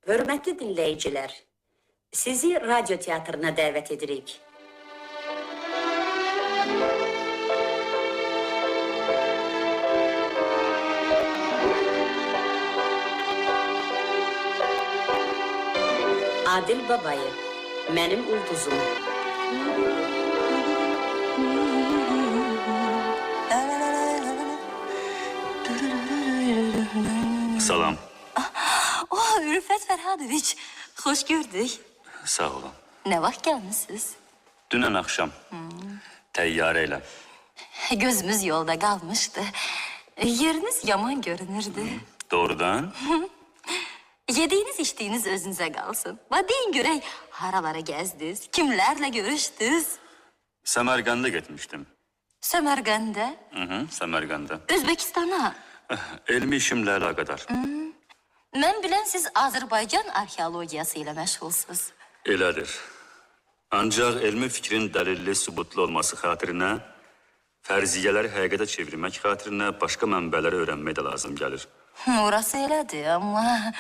Hörmətli dinləyicilər, sizi radyo teatrına dəvət edirik. Adil Babayev, Mənim Ulduzum. Salam. Ülfət Fərhadoviç, xoş gördük. Sağ olun. Nə vaxt gəlmişsiniz? Dünən axşam təyyarə ilə. Gözümüz yolda qalmışdı. Yeriniz yaman görünürdü. Doğrudan? Yediyiniz, içdiyiniz özünüzə qalsın. Deyin görək, haralara gəzdiniz, kimlərlə görüşdünüz? Səmərqəndə getmişdim. Səmərqəndə? Səmərqəndə. Özbəkistana? Elmi işimlə əlaqədar. Mən bilən siz Azərbaycan arxeologiyası ilə məşğulsuz. Elədir. Ancaq elmi fikrin dəlilli, sübutlu olması xatirinə, fərziyyələri həqiqətə çevirmək xatirinə başqa mənbələri öyrənmək də lazım gəlir. Orası elədir, amma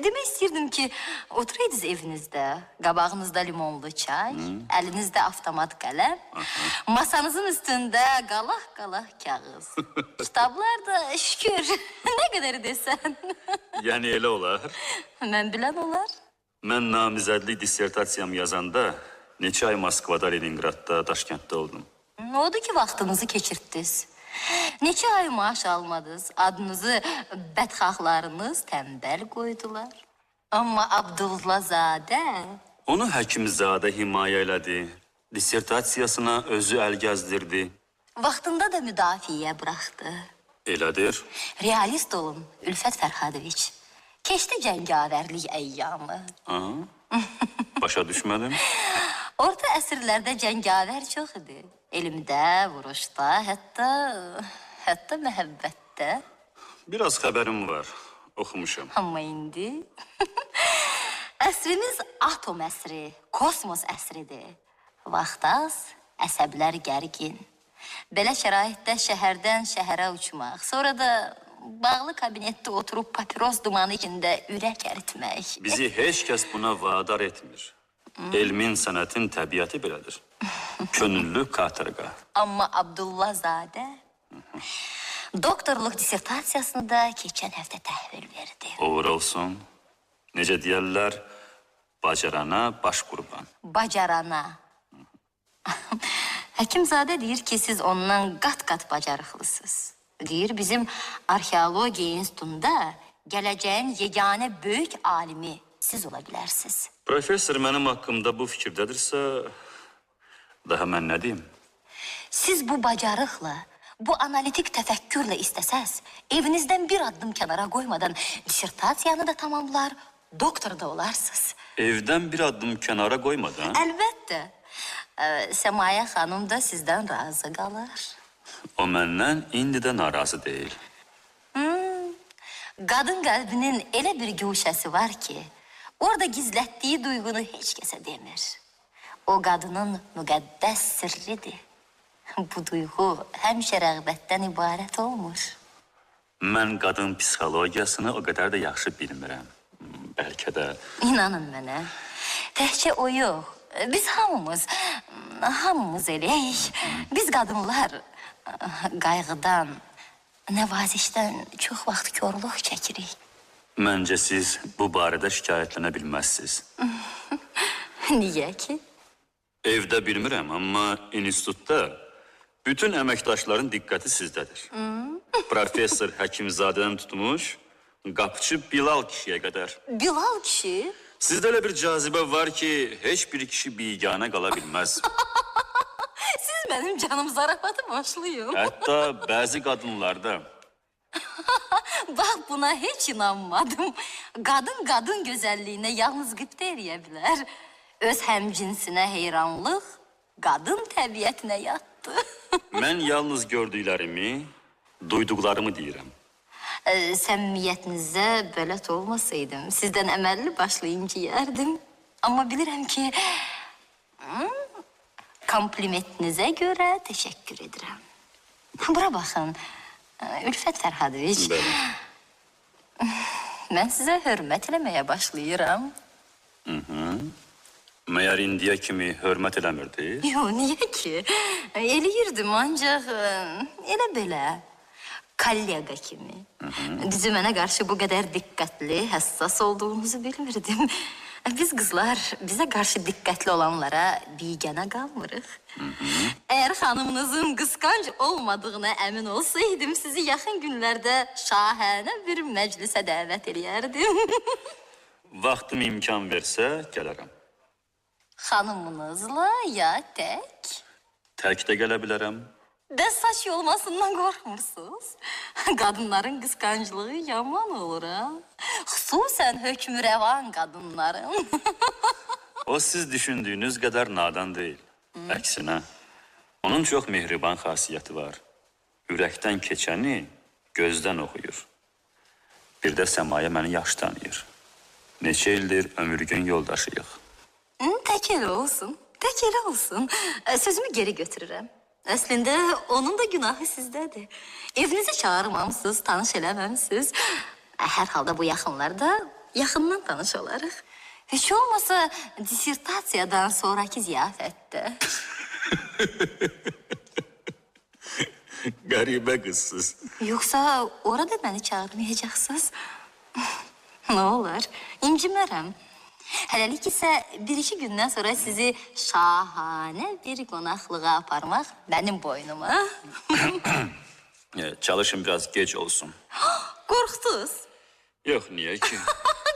demək istəyirdim ki, oturaydınız evinizdə, qabağınızda limonlu çay, əlinizdə avtomat qələm, masanızın üstündə qalaq-qalaq kağız. Kitablar da şükür, nə qədər desən. Yəni elə olar. Mən bilən olar. Mən namizədlik dissertasiyam yazanda neçə ay Moskvada, Leningradda, Daşkənddə oldum. Odur ki, vaxtınızı keçirtdiniz. Neçə ay maaş almadınız, adınızı bədxahlarınız tənbəl qoydular. Amma Abdullazadə... Onu Həkimzadə himayə elədi, dissertasiyasına özü əl gəzdirdi. Vaxtında da müdafiəyə buraxdı. Elədir. Realist olun, Ülfət Fərhadoviç. Keçdi cəngavərlik əyyamı. Başa düşmədim. Orta əsrlərdə cəngavər çox idi. Elmdə, vuruşda, hətta məhəbbətdə. Biraz xəbərim var, oxumuşam. Amma indi əsrimiz atom əsri, kosmos əsridir. Vaxt az, əsəblər gərgin. Belə şəraitdə şəhərdən şəhərə uçmaq, sonra da bağlı kabinetdə oturub papiros dumanı içində ürək əritmək. Bizi heç kəs buna vadar etmir. Elmin, sənətin təbiəti belədir. Könüllü katırqa. Amma Abdullazadə doktorluq dissertasiyasını da keçən həftə təhvil verdi. Uğur olsun. Necə deyərlər, bacarana baş qurban. Bacarana. Həkimzadə deyir ki, siz ondan qat-qat bacarıqlısınız. Deyir, bizim arxeologiya institutunda gələcəyin yeganə böyük alimi siz ola bilərsiniz. Professor mənim haqqımda bu fikirdədirsə, daha mən nə deyim? Siz bu bacarıqla, bu analitik təfəkkürlə istəsəz, evinizdən bir addım kənara qoymadan dissertasiyanı da tamamlar, doktor da olarsınız. Evdən bir addım kənara qoymadan? Əlbəttə. Səmaya xanım da sizdən razı qalır. O məndən indi də narazı deyil. Qadın qəlbinin elə bir güşəsi var ki, orada gizlətdiyi duyğunu heç kəsə demir. O qadının müqəddəs sirridir. Bu duyğu həmişə rəğbətdən ibarət olmur. Mən qadın psixologiyasını o qədər də yaxşı bilmirəm. Bəlkə də... İnanın mənə, təhcə o yox. Biz hamımız eləyik. Biz qadınlar qayğıdan, nəvazişdən çox vaxt korluq çəkirik. Məncə siz bu barədə şikayətlənə bilməzsiniz. Niyə ki? Evdə bilmirəm, amma institutda bütün əməkdaşların diqqəti sizdədir. Professor Həkimzadədən tutmuş, qapıçı Bilal kişiyə qədər. Bilal kişi? Sizdə elə bir cazibə var ki, heç bir kişi biganə qala bilməz. Siz mənim canım zarafatı başlayın. Hətta bəzi qadınlarda. Bax, buna heç inanmadım. Qadın gözəlliyinə yalnız qibtə eləyə bilər. Öz həmcinsinə heyranlıq, qadın təbiətinə yatdı. Mən yalnız gördüklərimi, duyduqlarımı deyirəm. Səmimiyyətinizə bələt olmasaydım, sizdən əməlli başlayınca yərdim. Amma bilirəm ki, komplimentinizə görə təşəkkür edirəm. Bura baxın, Ülfət Fərhadoviç. Mən sizə hörmət eləməyə başlayıram. Məyər indiyə kimi hörmət eləmirdiniz? Yox, niyə ki? Eləyirdim, ancaq elə belə. Kollega kimi. Düzü mənə qarşı bu qədər diqqətli, həssas olduğunuzu bilmirdim. Biz qızlar bizə qarşı diqqətli olanlara biganə qalmırıq. Əgər xanımınızın qısqanc olmadığına əmin olsaydım, sizi yaxın günlərdə şahənə bir məclisə dəvət eləyərdim. Vaxtım imkan versə, gələrəm. Xanımınızla ya tək? Tək də gələ bilərəm. Də saç yolmasından qorxmursunuz. Qadınların qısqanclığı yaman olur, ha? Xüsusən hökmürəvan qadınların. O siz düşündüyünüz qədər nadan deyil. Əksinə, onun çox mehriban xasiyyəti var. Ürəkdən keçəni gözdən oxuyur. Bir də Səmaya məni yaxşı tanıyır. Neçə ildir ömürgün yoldaşıyıq. Tək elə olsun, tək elə olsun. Sözümü geri götürürəm. Əslində, onun da günahı sizdədir. Evinizə çağırmamısınız, tanış eləməmsiniz. Hər halda bu yaxınlarda yaxından tanış olarıq. Heç olmasa dissertasiyadan sonraki ziyafətdə. Qəribə qızsız. Yoxsa orada məni çağırmayacaqsınız? Nə olar, incimərəm. Hələlik isə bir-iki gündən sonra sizi şahanə bir qonaqlığa aparmaq mənim boynuma. Çalışın biraz gec olsun. Qorxdunuz? Yox, niyə ki?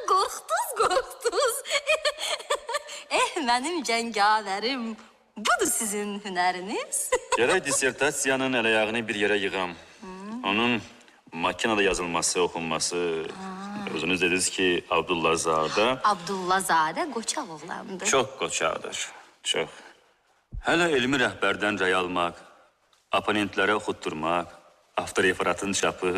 Qorxdunuz. Mənim cəngavərim, budur sizin hünəriniz. Gərək dissertasiyanın ələyağını bir yerə yığam. Onun makinada yazılması, oxunması... Özünüz dediniz ki, Abdullazadə... Abdullazadə qoçaq oğlandır. Çox qoçaqdır, çox. Hələ elmi rəhbərdən rəy almaq, oponentlərə oxutturmaq, avtoreferatın çapı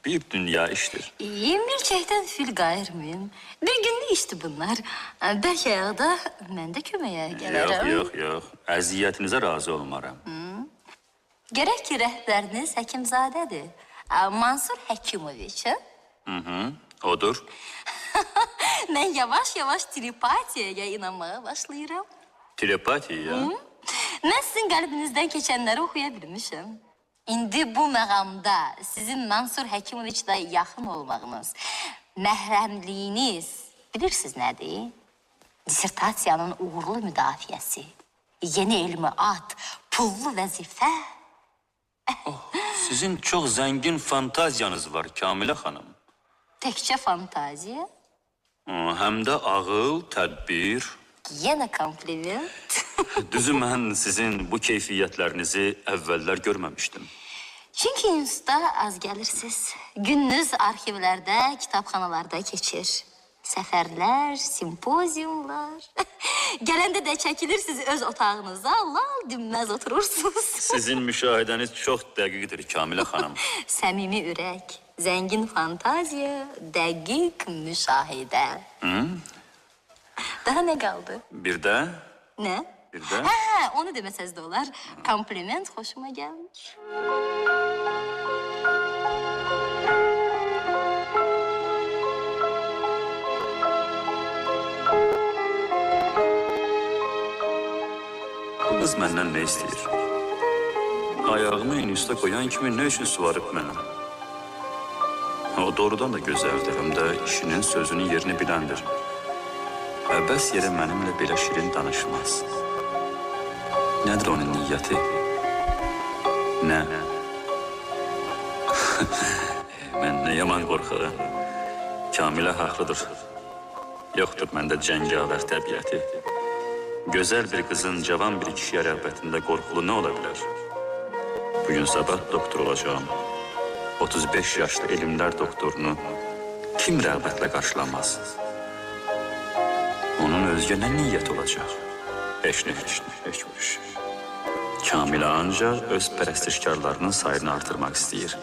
bir dünya işdir. Milçəkdən fil qayırmayın. Bir günlük işdir bunlar. Bəlkə ayaqda mən də köməyə gələrəm. Yox. Əziyyətinizə razı olmaram. Gərək ki, rəhbəriniz Həkimzadədir. Mansur Həkimoviç, Odur. Mən yavaş-yavaş telepatiyaya inanmağa başlayıram. Telepatiya? Mən sizin qəlbinizdən keçənləri oxuya bilmişəm. İndi bu məqamda sizin Mansur Həkimoviçlə yaxın olmağınız, məhrəmliyiniz bilirsiniz nədir? Dissertasiyanın uğurlu müdafiəsi, yeni elmi ad, pullu vəzifə. Sizin çox zəngin fantaziyanız var, Kamilə xanım. Təkcə fantaziya, Həm də ağıl, tədbir. yenə kompliment. Düzü mən sizin bu keyfiyyətlərinizi əvvəllər görməmişdim. Çünki institutda az gəlirsiniz. Gününüz arxivlərdə, kitabxanalarda keçir. Səfərlər, simpoziumlar. Gələndə də çəkilirsiniz öz otağınıza, lal dinməz oturursunuz. Sizin müşahidəniz çox dəqiqdir, Kamilə xanım. Səmimi ürək, zəngin fantaziya, dəqiq müşahidə. Daha nə qaldı? Bir də? Nə? Bir də? Onu deməsəz də olar. Kompliment xoşuma gəlmiş. Bu qız məndən nə istəyir? Ayağımı instituta qoyan kimi nə üçün suvarıb mənə? O doğrudan da gözəldir, həm də işinin sözünün yerini biləndir. Əbəs yerə mənimlə belə şirin danışmaz. Nədir onun niyyəti? Nə? Mən nə yaman qorxuram. Kamilə haqlıdır. Yoxdur məndə cəngavər təbiəti. Gözəl bir qızın cavan bir kişiyə rəğbətində qorxulu nə ola bilər? Bugün sabah doktor olacağım. 35 yaşlı elmlər doktorunu kim rəğbətlə qarşılamaz? Onun özgə nə niyyət olacaq? Heç nə. Kamilə ancaq öz pərəstişkarlarının sayını artırmaq istəyir.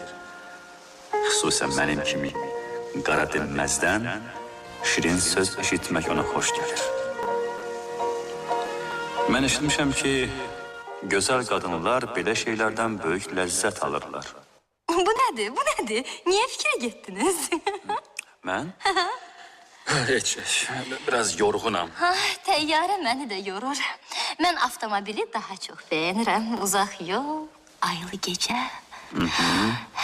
Xüsusən mənim kimi qara dinməzdən şirin söz eşitmək ona xoş gəlir. Mən eşitmişəm ki, gözəl qadınlar belə şeylərdən böyük ləzzət alırlar. Bu nədir? Niyə fikrə getdiniz? Mən? Heç, biraz yorğunam. Təyyarə məni də yorur. Mən avtomobili daha çox bəyənirəm. Uzaq yol, aylı gecə,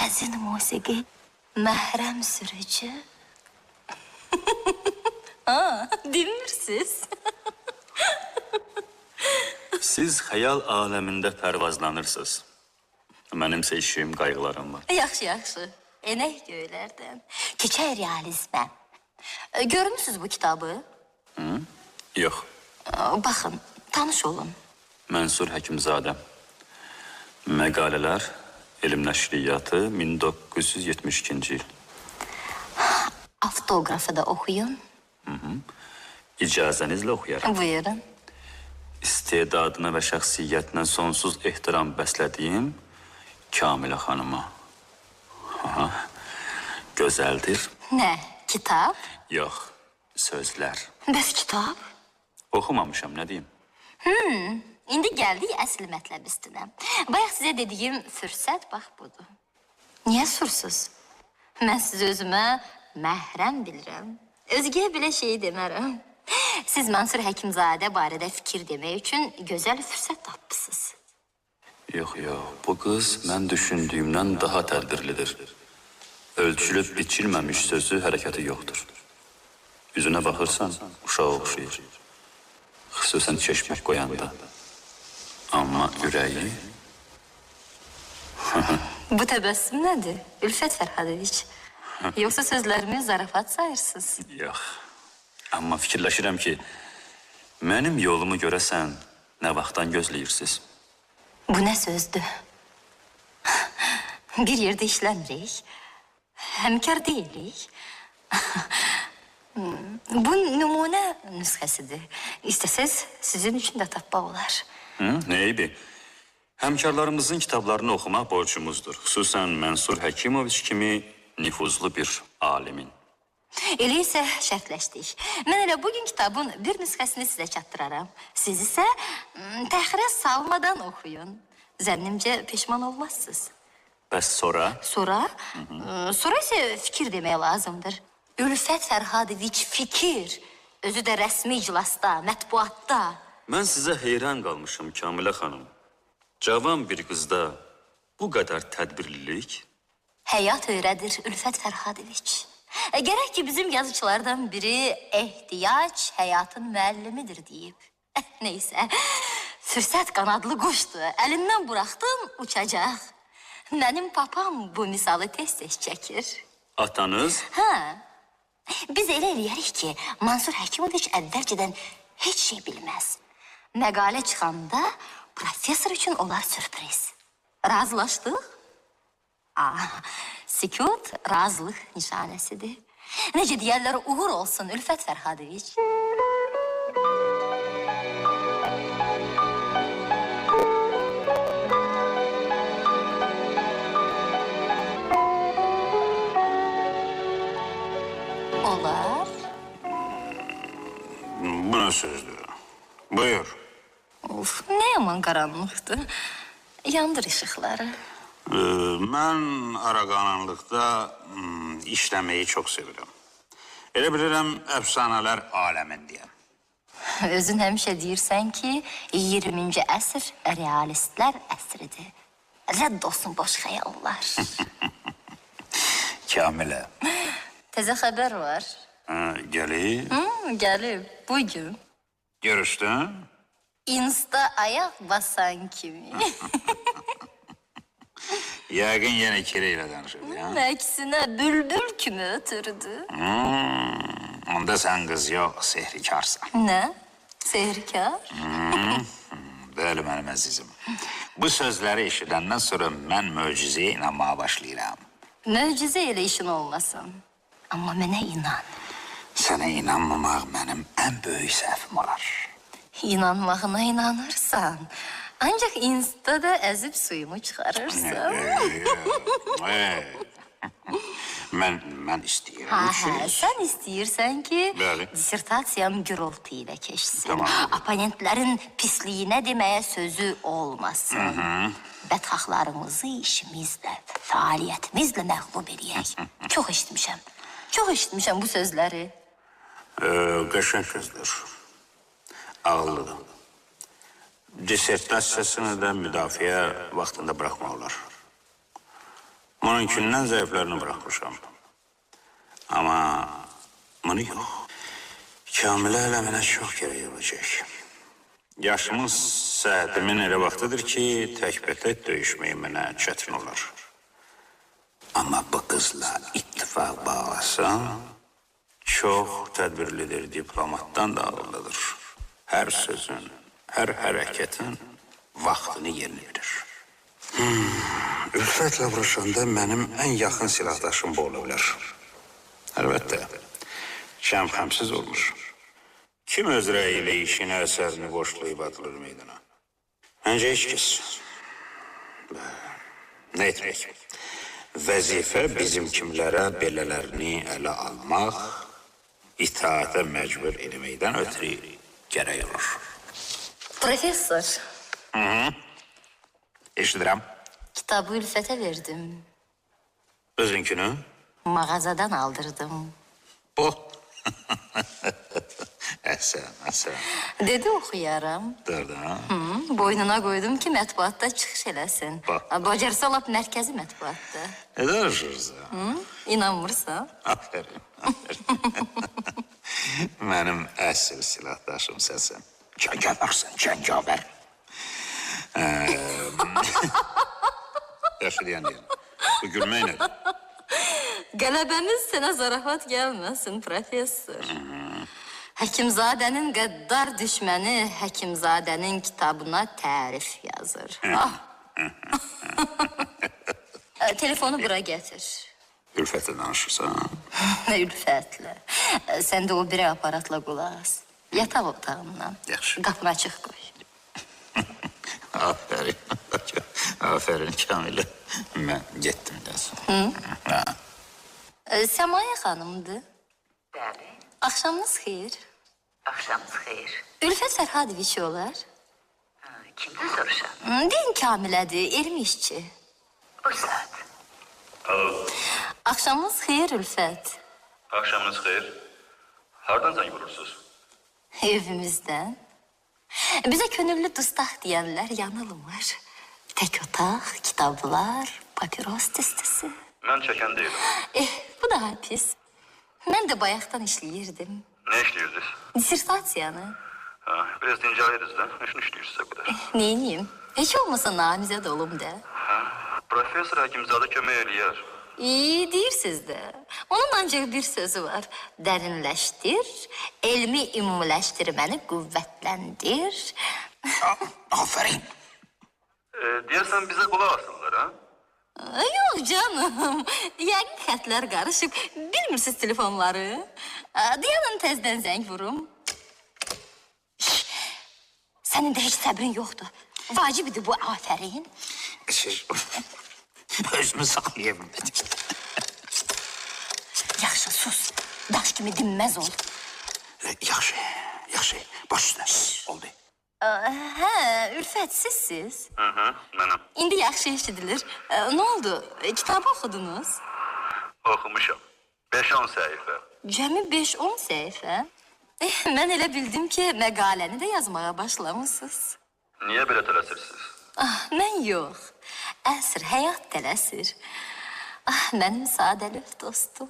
həzin musiqi, məhrəm sürücü. Dinmirsiniz? Siz xəyal aləmində pərvazlanırsınız. Mənimsə işim, qayğılarım var. Yaxşı, yaxşı. Enək göylərdən. Keçək realizmə. Görmüsünüz bu kitabı? Yox, Baxın, tanış olun. Mənsur Həkimzadə. Məqalələr, elm nəşriyyatı 1972-ci il. Avtoqrafı da oxuyun. İcazənizlə oxuyaram. Buyurun. İstedadına və şəxsiyyətinə sonsuz ehtiram bəslədiyim Kamilə xanıma. Gözəldir. Nə, kitab? Yox, sözlər. Bəs kitab? Oxumamışam, nə deyim? İndi gəldik əsl mətləb üstünə. Bayaq sizə dediyim fürsət bax budur. Niyə sursuz? Mən siz özümə məhrəm bilirəm. Özgəyə belə şey demərəm. Siz Mansur Həkimzadə barədə fikir demək üçün gözəl fürsət tapmışsınız. Yox, bu qız mən düşündüyümdən daha tədbirlidir. Ölçülüb biçilməmiş sözü, hərəkəti yoxdur. Üzünə baxırsan, uşağa oxşayır. Xüsusən çeşmək qoyanda. Amma ürəyi... Bu təbəssüm nədir? Ülfət Fərhadoviç. Yoxsa sözlərimi zarafat sayırsınız? Yox. Amma fikirləşirəm ki, mənim yolumu görəsən, nə vaxtdan gözləyirsiniz? Bu nə sözdür? Bir yerdə işləmirik. Həmkar deyilik. Bu nümunə nüsxəsidir. İstəsəz sizin üçün də tapmaq olar. Neybi? Həmkarlarımızın kitablarını oxumaq borcumuzdur. Xüsusən Mənsur Həkimoviç kimi nüfuzlu bir alimin. Elə isə şərtləşdik. Mən elə bugün kitabın bir nüsxəsini sizə çatdıraram. Siz isə təxirə salmadan oxuyun. Zənnimcə peşman olmazsınız. Bəs sonra? Sonra isə fikir demək lazımdır. Ülfət Fərhadoviç fikir. Özü də rəsmi iclasda, mətbuatda. Mən sizə heyran qalmışım Kamilə xanım. Cavan bir qızda bu qədər tədbirlilik... Həyat öyrədir Ülfət Fərhadoviç. Gərək ki, bizim yazıçılardan biri ehtiyac həyatın müəllimidir deyib. Neysə, fürsət qanadlı quşdur. Əlindən buraxdım, uçacaq. Mənim papam bu misalı tez-tez çəkir. Atanız? Biz elə eləyərik ki, Mansur Həkimoviç əvvəlcədən heç şey bilməz. Məqalə çıxanda profesor üçün olar sürpriz. Razılaşdıq? Sükut razılıq nişanəsidir. Necə deyərlər, uğur olsun Ülfət Fərhadoviç. Olar. Bu nə sözdür? Buyur. Of, nə yaman qaranlıqdır. Yandır işıqları. Mən ara qaranlıqda işləməyi çox sevirəm. Elə bilirəm, əfsanələr aləmindəyəm. Özün həmişə deyirsən ki, 20-ci əsr realistlər əsridir. Rədd olsun boş xəyallar. Kamilə. Təzə xəbər var. Gəlib. Gəlib, bugün. Görüşdün? Insta ayaq basan kimi. Yəqin yenə kiri ilə danışırdı, ya? Əksinə bülbül kimi ötürdü. Onda sən qız yox, sehrkarsan. Nə? Sehrkar? Bəli, mənim əzizim. Bu sözləri eşidəndən sonra mən möcüzəyə inanmağa başlayıram. Möcüzə elə işin olmasın. Amma mənə inan. Sənə inanmamaq mənim ən böyük səhvim olar. İnanmağına inanırsan. Ancaq Instada əzib suyumu çıxarırsan. Mən istəyirəm ki... Sən istəyirsən ki, Bəli. dissertasiyam gürültü ilə keçsin. Tamam. Oponentlərin pisliyinə deməyə sözü olmasın. Bədxahlarımızı işimizlə, fəaliyyətimizlə məğlub eləyək. Çox eşitmişəm. Çox eşitmişəm bu sözləri. Qəşəng sözdür. Ağıllıdır. Dissertasiyasını da müdafiə vaxtında bırakmaq olar. Onunkindən zəiflərini bırakmışam. Amma bunu yox. Kamilə ilə mənə çox gərək olacaq. Yaşımız, səhətimin elə vaxtıdır ki, təkbətək döyüşməyi mənə çətin olar. Amma bu qızla ittifaq bağlasam, çox tədbirlidir, diplomatdan da ağırlıdır. Hər sözün, hər hərəkətin vaxtını yerinə verir. Ülfətlə vuruşanda mənim ən yaxın silahdaşım bu ola bilər. Əlbəttə, şəmxəmsiz olmuş. Kim öz rəyilə işini, əsərini boşlayıb atılır meydana? Məncə heç kəs. Nə etmək? Vəzifə bizim kimlərə belələrini ələ almaq, itaətə məcbur eləməkdən ötürü gərək olur. Professor, Eşidirəm. kitabı Ülfətə verdim. Özünkünü? Mağazadan aldırdım. Bu. Əhsən. Dedi oxuyaram. Dördə, ha? Boynuna qoydum ki, mətbuatda çıxış eləsin. Bax. Bacarsa lap mərkəzi mətbuatda. Nə danışırsan? İnanmırsan? Aferin. Mənim əsl silahdaşım səsən. Cəngavərsən, cəngavər. Yaxşı deyən. Bu gülmək nədir? Qələbəmiz sənə zarafat gəlməsin, professor. Həkimzadənin qəddar düşməni Həkimzadənin kitabına tərif yazır. Telefonu bura gətir. Ülfətlə danışırsan. Nə ülfətlə. Sən də o biri aparatla qulaq as. Yataq otağından. Yaxşı. Qapını açıq qoy. Aferin. Aferin Kamilə. Mən getdim dəsin. Səmaya xanımdır. Bəli, Axşamınız xeyir. axşamınız xeyir. Ülfət Fərhadiviç olar. Kimdən soruşam? Deyin Kamilədir, elmi işçi. Bu saat. Axşamınız xeyir Ülfət. Axşamınız xeyir. Hardan zəng vurursunuz? Evimizdən. Bizə könüllü dustaq deyənlər yanılmır. Tək otaq, kitablar, papiros tüstüsü. Mən çəkən deyiləm. Bu daha pis. Mən də bayaqdan işləyirdim. Nə işləyirdiniz? Dissertasiyanı. Biraz dincəliydiniz də. Nə işləyirsiniz o qədər? Neyniyim? Heç olmasa namizəd olum da. Professor Həkimzadə kömək eləyər. İyi deyirsiniz də. Onun ancaq bir sözü var. Dərinləşdir, elmi ümumiləşdirməni qüvvətləndir. Aferin. Deyərsən bizə qulaq asırlar, ha? Yox canım. Yəqin xətlər qarışıb. Bilmirsiniz telefonları. Dayanın təzdən zəng vurum. Sənin də heç səbrin yoxdur. Vacibidir bu afərin. Özümü saxlaya bilmədim. Yaxşı sus. Daş kimi dinməz ol. Yaxşı. Baş üstə. Oldu. Hə, Ülfət sizsiz. Mənəm. İndi yaxşı eşidilir. Nə oldu? Kitabı oxudunuz? Oxumuşam. 5-10 səhifə. Cəmi 5-10 səhifə. Mən elə bildim ki, məqaləni də yazmağa başlamısınız. Niyə belə tələsirsiniz? Mən yox. Əsr, həyat tələsir. Mənim sadəlöv dostum.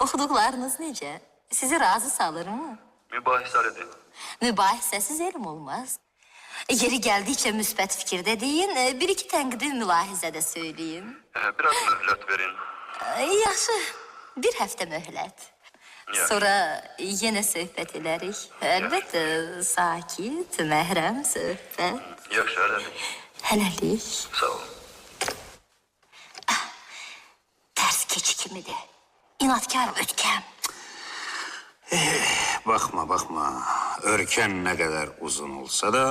Oxuduqlarınız necə? Sizi razı salırmı? Mübahisəlidir. Mübahisəsiz elm olmaz. Yeri gəldikcə müsbət fikirdə deyin, bir-iki tənqidi mülahizə də söyləyin. Biraz möhlət verin. Yaxşı, bir həftə möhlət. Sonra yenə söhbət edərik. Əlbəttə, sakit, məhrəm söhbət. Yaxşı, hələlik. Hələlik. Sağ olun. Tərs keçi kimidir. İnatkar, ötkəm. Baxma. Örkən nə qədər uzun olsa da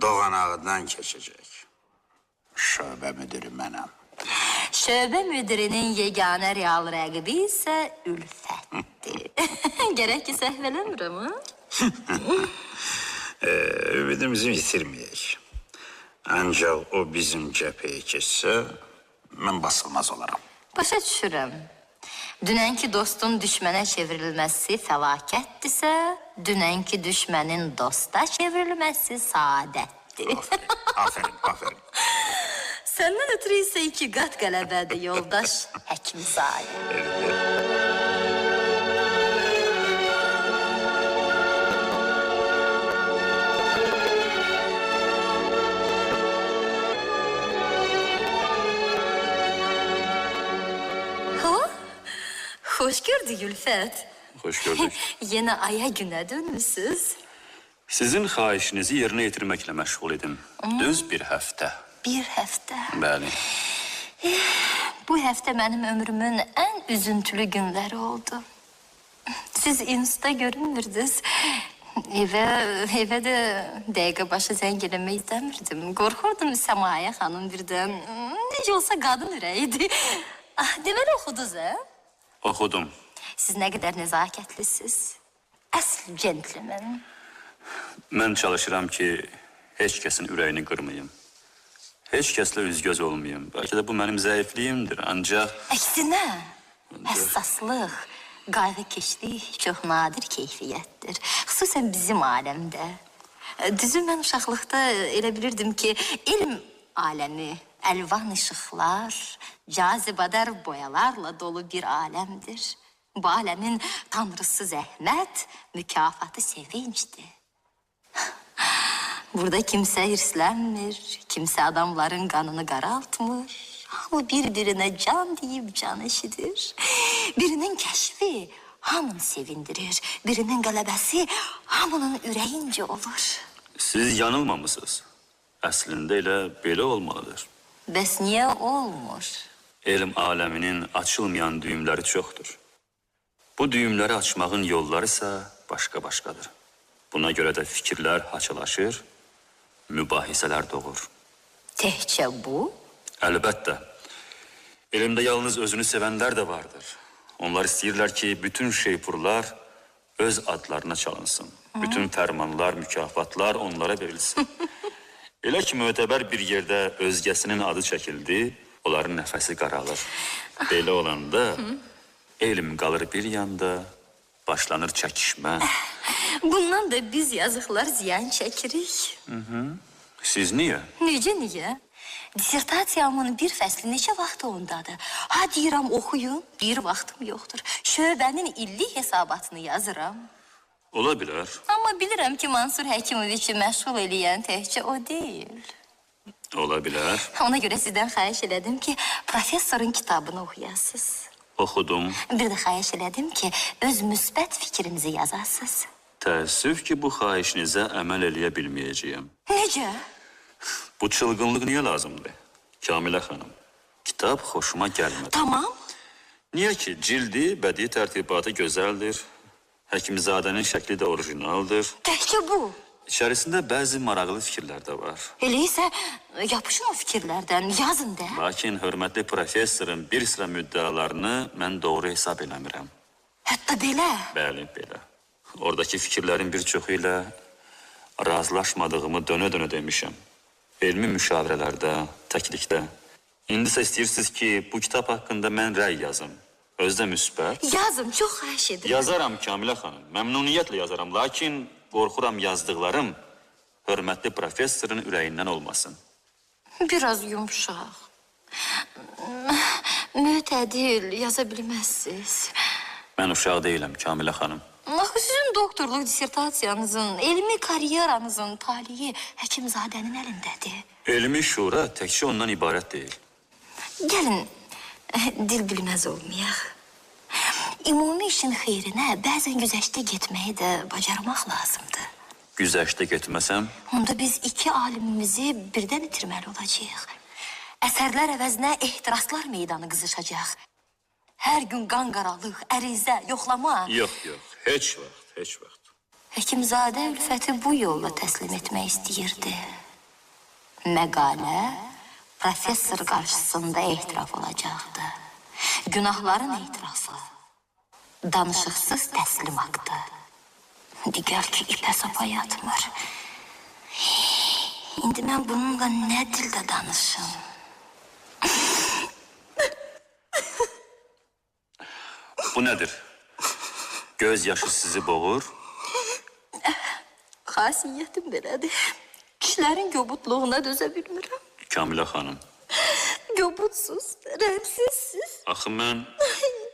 doğanağından keçəcək. Şöbə müdürü mənəm. Şöbə müdirinin yeganə real rəqibi isə Ülfətdir. Gərək ki, səhv eləmirəm, ha? Ümidimizi itirməyək. Ancaq o bizim cəbhəyə keçsə, mən basılmaz olaram. Başa düşürəm. Dünənki dostun düşmənə çevrilməsi fəlakətdirsə, dünənki düşmənin dosta çevrilməsi saadətdir. Aferin, aferin. Səndən ötürü isə 2 qat qələbədir, yoldaş Həkimzadə. Hoş gördük Ülfət. Xoş gördük. Yenə aya günə dönmüsünüz. Sizin xahişinizi yerinə yetirməklə məşğul idim. Düz bir həftə. Bir həftə. Bəli. Bu həftə mənim ömrümün ən üzüntülü günləri oldu. Siz insta görünmürdünüz. Evə də dəqiqə başı zəng eləmək istəmirdim. Qorxurdum Səmaya xanım birdən. Necə olsa qadın ürəyidir. Deməli oxudunuz, hə? Oxudum. Siz nə qədər nəzakətlisiniz. Əsl centlmen. Mən çalışıram ki, heç kəsin ürəyini qırmayım. Heç kəslə üzgöz olmayım. Bəlkə də bu mənim zəifliyimdir, ancaq... Əksinə, həssaslıq, qayğıkeşlik çox nadir keyfiyyətdir. Xüsusən bizim aləmdə. Düzü mən uşaqlıqda elə bilirdim ki, elm aləmi, əlvan işıqlar, cazibədar boyalarla dolu bir aləmdir. Bu aləmin tanrısı zəhmət, mükafatı sevincdir. Burada kimsə hirslənmir, kimsə adamların qanını qaraltmır. Hamı bir-birinə can deyib can eşidir. Birinin kəşfi hamını sevindirir, birinin qələbəsi hamının ürəyincə olur. Siz yanılmamısınız. Əslində elə belə olmalıdır. Bəs niyə olmur? Elm aləminin açılmayan düyümləri çoxdur. Bu düyümləri açmağın yolları isə başqa-başqadır. Buna görə də fikirlər haçalaşır, mübahisələr doğur. Təhcə bu? Əlbəttə. Elmdə yalnız özünü sevənlər də vardır. Onlar istəyirlər ki, bütün şeypurlar öz adlarına çalınsın. Bütün fərmanlar, mükafatlar onlara verilsin. Elə ki, mötəbər bir yerdə özgəsinin adı çəkildi, onların nəfəsi qaralır. Belə olanda elm qalır bir yanda, başlanır çəkişmə. Bundan da biz yazıqlar ziyan çəkirik. Siz niyə? Niyə? Dissertasiyamın bir fəsli neçə vaxt ondadır. Ha deyirəm oxuyun, bir vaxtım yoxdur. Şöbənin illik hesabatını yazıram. Ola bilər. Amma bilirəm ki, Mansur Həkimoviçi məşğul eləyən təhcə o deyil. Ola bilər. Ona görə sizdən xahiş elədim ki, professorun kitabını oxuyasınız. Oxudum. Bir də xahiş elədim ki, öz müsbət fikrinizi yazasınız. Təəssüf ki, bu xahişinizə əməl eləyə bilməyəcəyəm. Necə? Bu çılgınlıq niyə lazımdır? Kamilə xanım, kitab xoşuma gəlmədi. Tamam. Niyə ki, cildi, bədii tərtibatı gözəldir, Həkimzadənin şəkli də orijinaldır. Təhcə bu. İçərisində bəzi maraqlı fikirlər də var. Elə isə yapışın o fikirlərdən, yazın da. Lakin hörmətli professorun bir sıra müddəalarını mən doğru hesab eləmirəm. Hətta belə. Bəli, belə. Oradakı fikirlərin bir çoxu ilə razılaşmadığımı dönə-dönə demişəm. Elmi müşavirələrdə, təklikdə. İndisə istəyirsiniz ki, bu kitab haqqında mən rəy yazım. Özdə müsbət. Yazın, çox xahiş edirəm. Yazaram Kamilə xanım, məmnuniyyətlə yazaram. Lakin qorxuram yazdıqlarım hörmətli professorun ürəyindən olmasın. Biraz yumuşaq. Mütədil yaza bilməzsiniz. Mən uşaq deyiləm Kamilə xanım. Axı sizin doktorluq dissertasiyanızın, elmi karyeranızın taliyi Həkimzadənin əlindədir. Elmi şura təkcə ondan ibarət deyil. Gəlin, dil bilməz olmayaq. Ümumi işin xeyrinə bəzən güzəştə getməyi də bacarmaq lazımdır. Güzəştə getməsəm? Onda biz 2 alimimizi birdən itirməli olacağıq. Əsərlər əvəzinə ehtiraslar meydanı qızışacaq. Hər gün qanqaralıq, ərizə, yoxlama. Yox, heç vaxt, heç vaxt. Həkimzadə Ülfəti bu yolla təslim etmək istəyirdi. Məqalə professor qarşısında etiraf olacaqdı. Günahların etirafı, danışıqsız təslim aktı. Digər ki, ipə sapa yatmır. İndi mən bununla nə dildə danışım? Bu nədir? Göz yaşı sizi boğur. Xasiyyətim belədir. Kişilərin göbutluğuna dözə bilmirəm. Kamilə xanım. Göbutsuz, rəmsizsiz. Axı mən...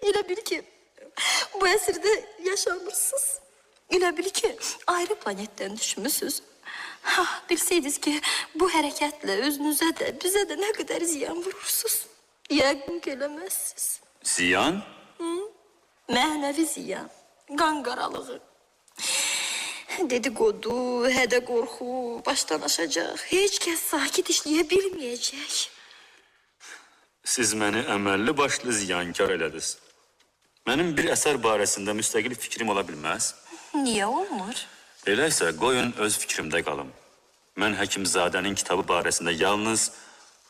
Elə bil ki, bu əsrdə yaşamırsınız. Elə bil ki, ayrı planetdən düşmüsünüz. Bilsəydiniz ki, bu hərəkətlə özünüzə də, bizə də nə qədər ziyan vurursunuz. Yəqin ki, eləməzsiniz. Ziyan? Mənəvi ziyan, qan qaralığı. Dedikodu, hədə qorxu başdan aşacaq. Heç kəs sakit işləyə bilməyəcək. Siz məni əməlli başlı ziyankar elədiniz. Mənim bir əsər barəsində müstəqil fikrim ola bilməz. Niyə olmur? Elə isə qoyun öz fikrimdə qalım. Mən Həkimzadənin kitabı barəsində yalnız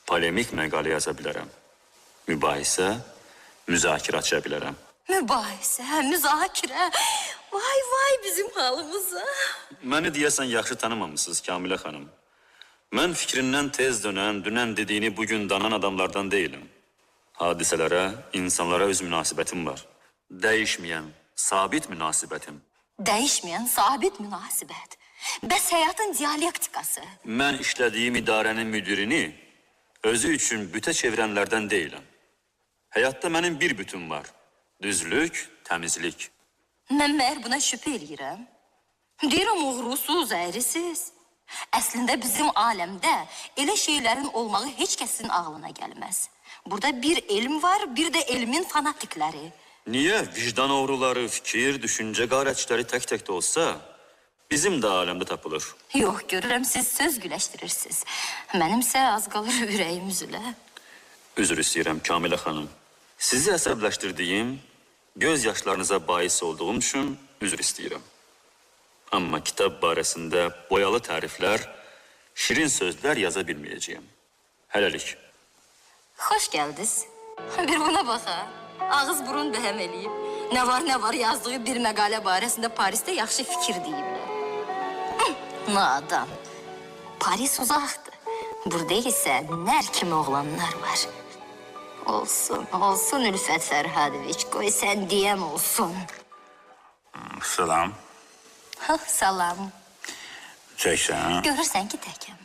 polemik məqalə yaza bilərəm. Mübahisə, müzakirə aça bilərəm. Mübahisə, müzakirə. Vay vay bizim halımıza. Məni deyəsən yaxşı tanımamısınız Kamilə xanım. Mən fikrindən tez dönən, dünən dediyini bugün danan adamlardan deyiləm. Hadisələrə, insanlara öz münasibətim var. Dəyişməyən, sabit münasibətim. Dəyişməyən sabit münasibət. Bəs həyatın dialektikası. Mən işlədiyim idarənin müdirini özü üçün bütə çevirənlərdən deyiləm. Həyatda mənim bir bütün var. Düzlük, təmizlik. Mən məhər buna şübhə eləyirəm. Deyirəm uğursuz, əyrisiz. Əslində bizim aləmdə elə şeylərin olmağı heç kəsin ağlına gəlməz. Burada bir elm var, bir də elmin fanatikləri. Niyə vicdan oğruları, fikir, düşüncə qarətçiləri tək-tək də olsa, bizim də aləmdə tapılır. Yox, görürəm siz söz güləşdirirsiniz. Mənimsə az qalır ürəyim üzülə. Üzr istəyirəm Kamilə xanım. Sizi əsəbləşdirdiyim, göz yaşlarınıza bais olduğum üçün üzr istəyirəm. Amma kitab barəsində boyalı təriflər, şirin sözlər yaza bilməyəcəyim. Hələlik. Xoş gəldiniz. Bir buna baxa. Ağız burun bəhəm eləyib. Nə var yazdığı bir məqalə barəsində Parisdə yaxşı fikir deyiblər. Nadan. Paris uzaqdır. Burada isə nər kimi oğlanlar var. Olsun Ülfət Fərhadoviç. Qoy sən deyəm olsun. Salam. Salam. Çəksən. Görürsən ki, təkəm.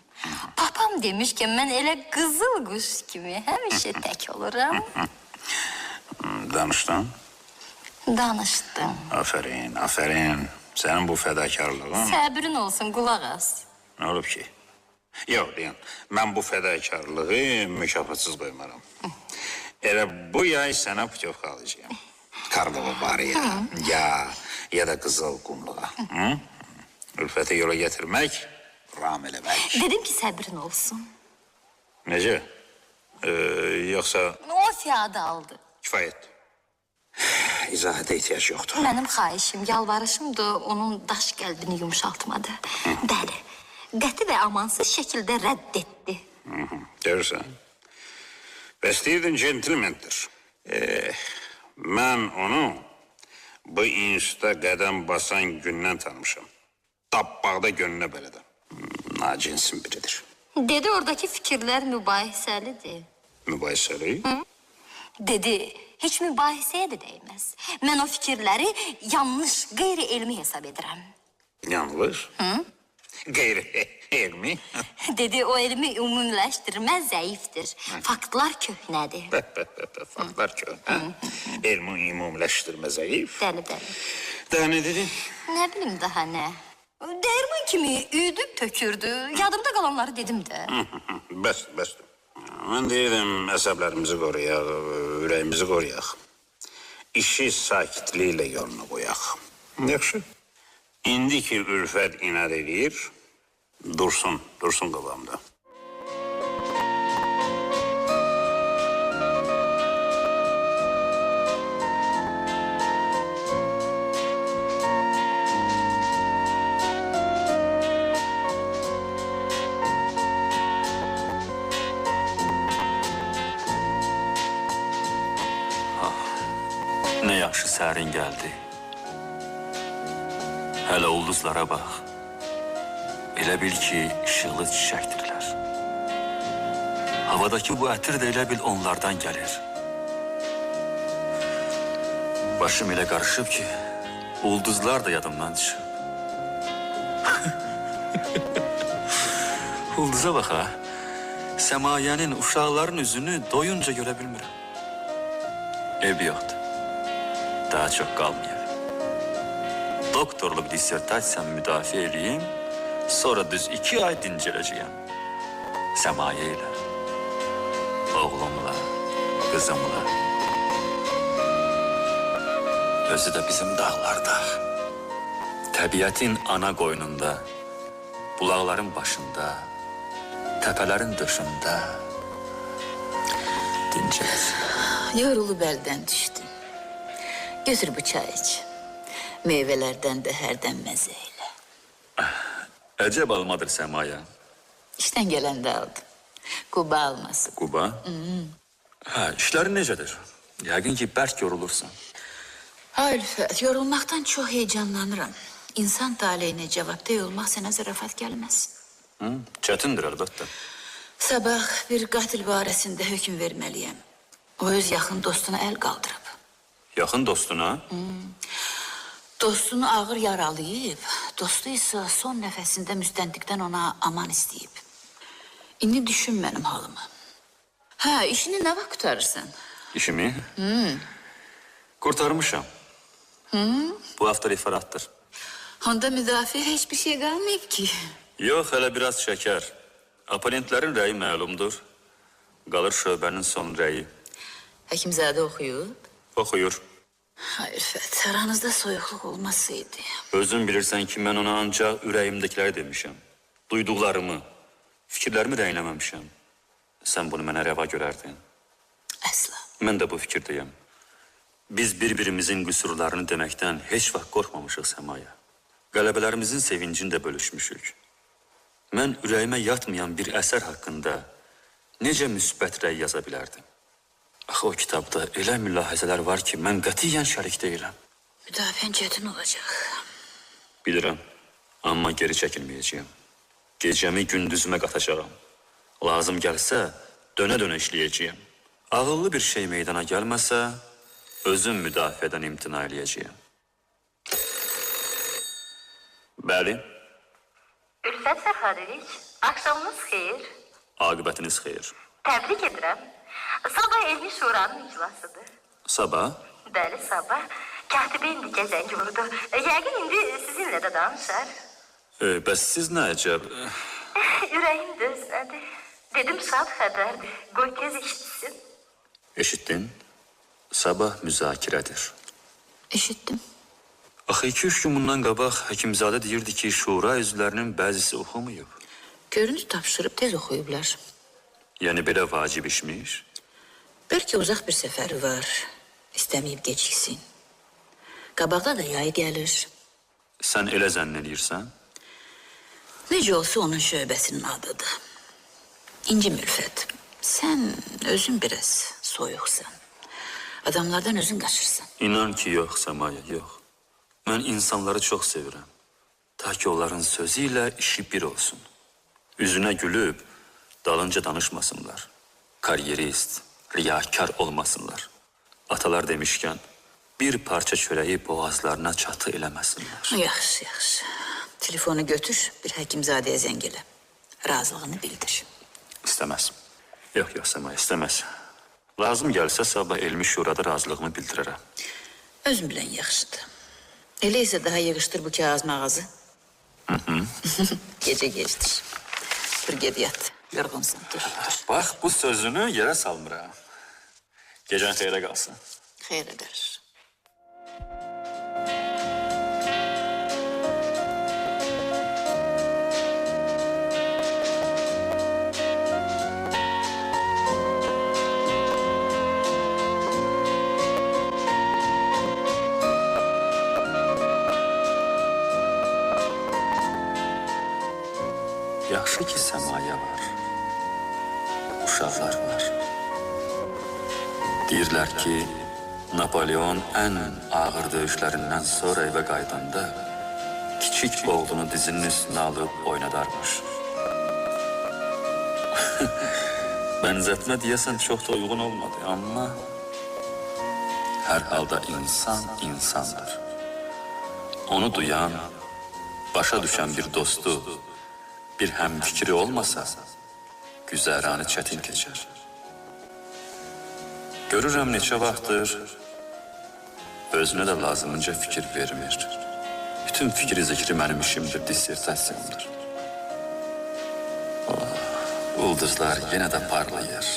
Papam demişkən mən elə qızıl quş kimi həmişə tək oluram. Danışdın? Danışdım. Aferin, aferin. Sənin bu fədakarlığın... Səbrin olsun, qulaq as. Nə olub ki? Yox, deyən, mən bu fədakarlığı mükafatsız qoymaram. Elə bu yay sənə putyovka alacağım. Karlova barıya, ya da qızıl qumluğa. Ülfəti yola getirmək, ram eləmək. Dedim ki, səbrin olsun. Necə? Yoxsa O fiyadı aldı. kifayət. İzahata ehtiyac yoxdur. Mənim xahişim, yalvarışım da onun daş qəlbini yumşaltmadı. Bəli, qəti və amansız şəkildə rədd etdi. Görürsən? Bəs deyirdin centilmendir. Mən onu bu instituta qədəm basan gündən tanımışam. Tabbağda gönlünə belədir. Nacinsin biridir. Dedi, oradakı fikirlər mübahisəlidir. Mübahisəli? Dedi, heç mübahisəyə də dəyməz. Mən o fikirləri yanlış, qeyri-elmi hesab edirəm. Yanlış? Qeyri-elmi? Dedi, o elmi ümumiləşdirmə zəifdir. Faktlar köhnədir. Faktlar köhnə. Elmi ümumiləşdirmə zəif. Bəli. Daha nə dedin? Nə bilim daha nə? Dəyirman kimi üydüb tökürdü. Yadımda qalanları dedim də. Bəsdir. Mən deyirəm, əsəblərimizi qoruyaq, ürəyimizi qoruyaq. İşi sakitliklə yoluna qoyaq. Yaxşı. İndi ki, Ülfət inad edir, dursun qabağımda. Nə yaxşı sərin gəldi. Hələ ulduzlara bax. Elə bil ki, işıqlı çiçəkdirlər. Havadakı bu ətir də elə bil onlardan gəlir. Başım elə qarışıb ki, ulduzlar da yadımdan çıxıb. Ulduza bax ha. Səmayənin, uşaqların üzünü doyunca görə bilmirəm. Ev yoxdur. Daha çox qalmayıb. Doktorluq dissertasiyamı müdafiə edeyim, sonra düz 2 ay dincələcəyəm. Səmayə ilə, oğlumla, qızımla. Özü də bizim dağlarda. Təbiətin ana qoynunda, bulaqların başında, təpələrin döşündə dincələsin. Yorulub əldən düşdün. Götür bu çay iç. Meyvələrdən də hərdən məzə elə. Əcəb almadır Səmaya. İşdən gələndə aldım. Quba alması. Quba? Hə, işlərin necədir? Yəqin ki, bərk yorulursan. Ha Ülfət, yorulmaqdan çox heyecanlanıram. İnsan taleyinə cavabdeh olmaq sənə zarafat gəlməsin. Çətindir əlbəttə. Sabah bir qatil barəsində hökm verməliyəm. O öz yaxın dostuna əl qaldırıb. Yaxın dostuna? Dostunu ağır yaralayıb, dostu isə son nəfəsində müstəntiqdən ona aman istəyib. İndi düşün mənim halımı. Hə, işini nə vaxt qurtarırsan? İşimi? Qurtarmışam. Bu hafta referatdır. Onda müdafiə heç bir şey qalmayıb ki. Yox, hələ biraz şəkər. Oponentlərin rəyi məlumdur. Qalır şöbənin son rəyi. Həkimzadə oxuyub. Oxuyur. Hayır Fət, aranızda soyuqluq olmasaydı. Özün bilirsən ki, mən ona ancaq ürəyimdəkiləri demişəm. Duyduqlarımı, fikirlərimi rəyinləməmişəm. Sən bunu mənə rəva görərdin. Əsla. Mən də bu fikirdəyəm. Biz bir-birimizin qüsurlarını deməkdən heç vaxt qorxmamışıq Səmaya. Qələbələrimizin sevincini də bölüşmüşük. Mən ürəyimə yatmayan bir əsər haqqında necə müsbət rəy yaza bilərdim? Axı o kitabda elə mülahizələr var ki, mən qətiyyən şərik deyiləm. Müdafiən çətin olacaq. Bilirəm, amma geri çəkilməyəcəyəm. Gecəmi gündüzümə qatacağam. Lazım gəlsə, dönə-dönə işləyəcəyəm. Ağıllı bir şey meydana gəlməsə, özüm müdafiədən imtina eləyəcəyəm. Bəli, Ülfət Səxadeviç, axşamınız xeyir. aqibətiniz xeyir. Təbrik edirəm. Sabah elmi şuranın iclasıdır. Sabah? Bəli, sabah. Katibə indicə zəng vurdu. Yəqin indi sizinlə də danışar. Bəs siz nə əcəb? Ürəyim dözmədi. Dedim şad xəbərdir. Qoy tez eşitsin. Eşitdin? Sabah müzakirədir. Eşitdim. Axı 2-3 gün bundan qabaq Həkimzadə deyirdi ki, şura üzvlərinin bəzisi oxumayıb. Görüntü tapşırıb tez oxuyublar. Yəni belə vacib işmiş. Bəlkə uzaq bir səfəri var. İstəməyib geciksin. Qabaqda da yay gəlir. Sən elə zənn edirsən? Necə olsa onun şöbəsinin adıdır. İnci Mülfət, sən özün biraz soyuqsan. Adamlardan özün qaçırsan. İnan ki, yox Səmaya, yox. Mən insanları çox sevirəm. Ta ki, onların sözü ilə işi bir olsun. Üzünə gülüb, dalınca danışmasınlar. Karyerist, riyakar olmasınlar. Atalar demişkən, bir parça çörəyi boğazlarına çatı eləməsinlər. Yaxşı, yaxşı. Telefonu götür, bir Həkimzadəyə zəng elə. Razılığını bildir. İstəməz. Yox, yox Səmaya, istəməz. Lazım gəlsə sabah elmi şurada razılığımı bildirərəm. Özüm bilən yaxşıdır. Elə isə daha yığışdır bu kağız mağazı. Gecə geçdir. Dur ged yat. Yorğunsan, dur. Bax, bu sözünü yerə salmıram. Gecən xeyrə qalsın. Xeyr edər. Yaxşı ki, Səmaya var. Uşaqlar var. Deyirlər ki, Napoleon ən ağır döyüşlərindən sonra evə qayıdanda kiçik oğlunu dizinin üstünə alıb oynadarmış. Bənzətmə deyəsən çox da uyğun olmadı, amma Hər halda insan insandır. Onu duyan, başa düşən bir dostu, bir həmfikri olmasa, güzəranı çətin keçər. Görürəm neçə vaxtdır, özünə də lazımınca fikir vermir. Bütün fikri zikri mənim işimdir, dissertasiyamdır. Ulduzlar yenə də parlayır.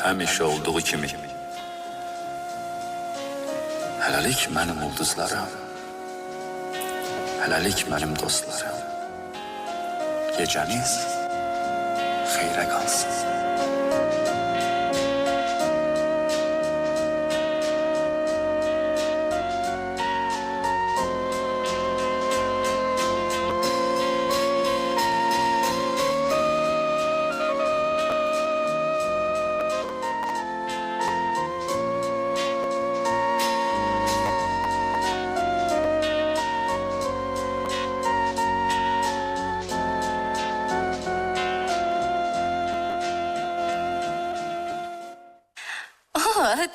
Həmişə olduğu kimi. Hələlik mənim ulduzlarım. Hələlik mənim dostlarım. Gecəniz xeyrə qalsın.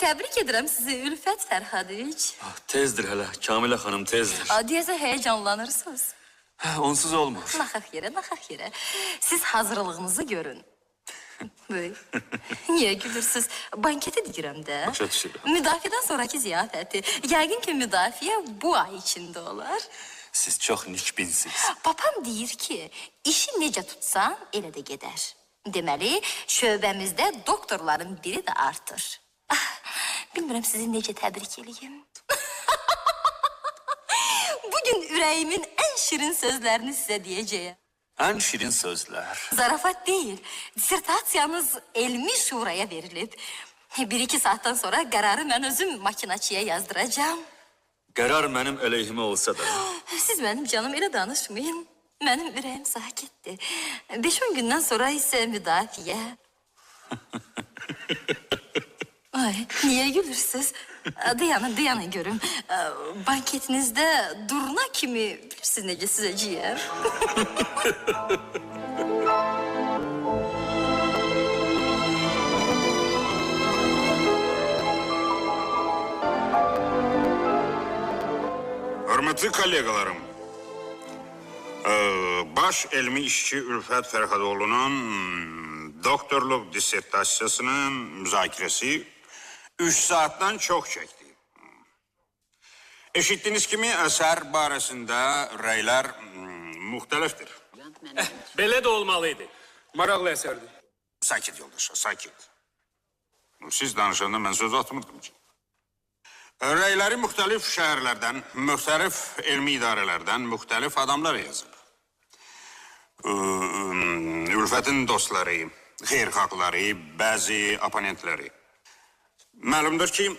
Təbrik edirəm sizi Ülfət Fərhadoviç. Tezdir hələ, Kamilə xanım, tezdir. Deyəsə həyecanlanırsınız. Onsuz olmur. Naxaq yerə, naxaq yerə. Siz hazırlığınızı görün. Böy. Niyə gülürsünüz? Banketi deyirəm də. Başa düşürəm. Müdafiədən sonraki ziyafəti. Yəqin ki, müdafiə bu ay içində olar. Siz çox nikbinsiniz. Papam deyir ki, işi necə tutsan, elə də gedər. Deməli, şöbəmizdə doktorların biri də artır. Bilmirəm sizi necə təbrik eləyim. Bugün ürəyimin ən şirin sözlərini sizə deyəcəyəm. Ən şirin sözlər. Zarafat deyil. Dissertasiyanız elmi şuraya verilib. 1-2 saatdan sonra qərarı mən özüm makinaçıya yazdıracağım. Qərar mənim əleyhimə olsa da. Siz mənim canım elə danışmayın. Mənim ürəyim sakitdir. 5-10 gündən sonra isə müdafiə. Ay, niyə gülürsünüz? Dayanın görüm. Banketinizdə durna kimi bilirsiniz necə süzəcəyəm. Hörmətli kollegalarım, baş elmi işçi Ülfət Fərhadoğlu'nun doktorluq dissertasiyasının müzakirəsi 3 saatdan çox çəkdi. Eşitdiyiniz kimi əsər barəsində rəylər müxtəlifdir. Belə də olmalıydı. Maraqlı əsərdir. Sakit yoldaşlar, sakit. Siz danışanda mən söz atmırdım ki. Rəyləri müxtəlif şəhərlərdən, müxtəlif elmi idarələrdən, müxtəlif adamlar yazıb. Ülfətin dostları, xeyirxahları, bəzi oponentləri. Məlumdur ki,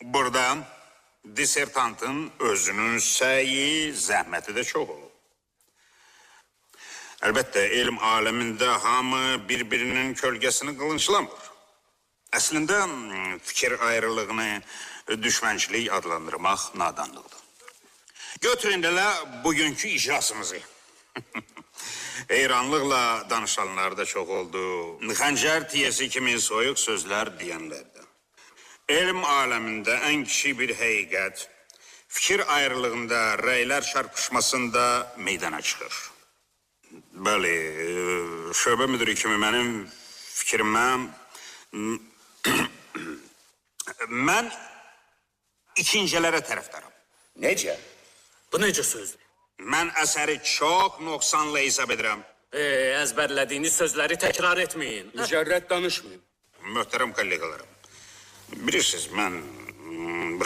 burada dissertantın özünün səyi, zəhməti də çox olur. Əlbəttə, elm aləmində hamı bir-birinin kölgəsini qılınçlamır. Əslində, fikir ayrılığını düşmənçilik adlandırmaq nadanlıqdır. Götürün elə bugünkü icrasımızı. Eyranlıqla danışanlar da çox oldu. Xəncər tiyəsi kimi soyuq sözlər deyənlər də. Elm aləmində ən kiçik bir həqiqət, fikir ayrılığında, rəylər çarpışmasında meydana çıxır. Bəli, şöbə müdürü kimi mənim fikrimə... Mən ikincilərə tərəfdaram. Necə? Bu necə sözdür? Mən əsəri çox nöqsanla hesab edirəm. Əzbərlədiyiniz sözləri təkrar etməyin. Mücərrəd danışmayın. Möhtərəm kollegalarım, bilirsiniz, mən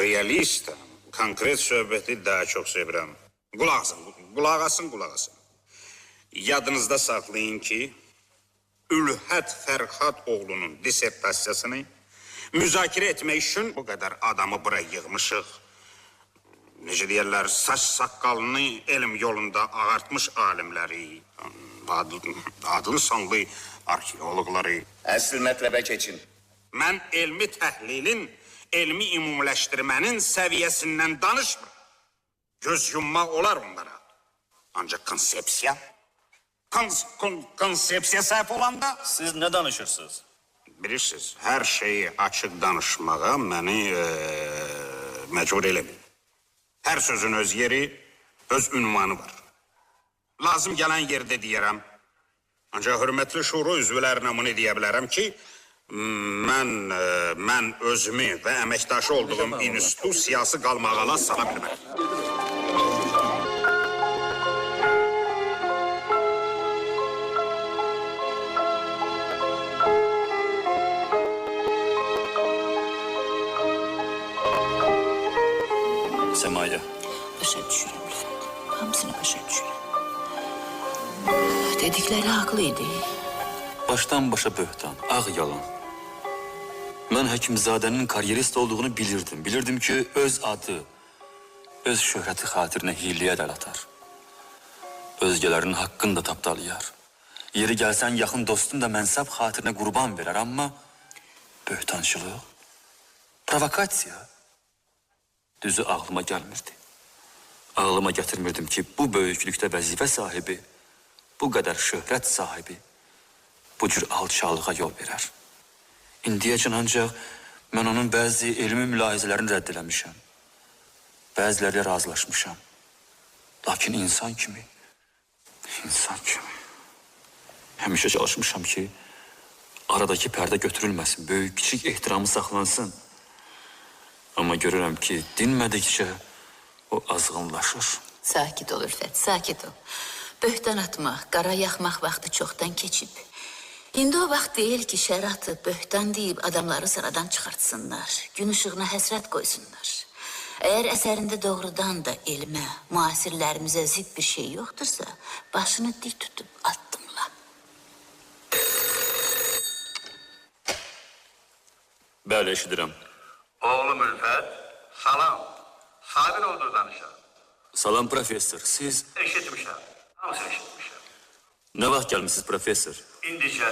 realistəm, konkret söhbəti daha çox sevirəm. Qulaq asın. Yadınızda saxlayın ki, Ülfət Fərhadoğlu'nun dissertasiyasını müzakirə etmək üçün bu qədər adamı bura yığmışıq. Necə deyərlər, saç saqqalını elm yolunda ağartmış alimləri, adlı sanlı arxeoloqları. Əsl mətləbə keçin. Mən elmi təhlilin, elmi ümumiləşdirmənin səviyyəsindən danışmıram. Göz yummaq olar onlara. Ancaq konsepsiya səhv olanda... Siz nə danışırsınız? Bilirsiniz, her şeyi açık danışmağa məni məcbur eləməyin. Hər sözün öz yeri, öz ünvanı var. Lazım gələn yerdə deyərəm. Ancaq hörmətli şuru üzvlərinə bunu deyə bilərəm ki, mən özümü və əməkdaşı olduğum institut siyasi qalmağala sala bilmərəm. Semaya, Başa düşürəm Rüfət. Hamısını başa düşürəm. Dedikləri haqlıydı. başdan başa böhtan, ağ yalan. Mən Həkimzadənin karyerist olduğunu bilirdim. Bilirdim ki, öz adı, öz şöhrəti xatirinə hiyliyə dəl atar. Özgələrinin haqqını da tapdalayar. Yeri gəlsən yaxın dostun da mənsəb xatirinə qurban verər, amma böhtançılıq, provokasiya düzü ağlıma gəlmirdi. Ağlıma gətirmirdim ki, bu böyüklükdə vəzifə sahibi, bu qədər şöhrət sahibi bu cür alçalığa yol verər. İndiyəcən ancaq mən onun bəzi elmi mülahizələrini rədd eləmişəm. Bəzilərlə razılaşmışam. Lakin insan kimi, həmişə çalışmışam ki, aradakı pərdə götürülməsin, böyük, kiçik ehtiramı saxlansın. Amma görürəm ki, dinmədikcə o azğınlaşır. Sakit ol Rüfət, sakit ol. Böhtan atmaq, qara yaxmaq vaxtı çoxdan keçib. İndi o vaxt deyil ki, şəratı böhtan deyib adamları sıradan çıxartsınlar, gün ışığına həsrət qoysunlar. Əgər əsərində doğrudan da elmə, müasirlərimizə zidd bir şey yoxdursa, başını dik tutub addımla. Bəli, eşidirəm. Oğlum Ülfət, salam. Sabir oldu danışan. Salam professor, siz Eşitmişəm, hamısını eşitmişəm. nə vaxt gəlmişsiniz professor? İndicə,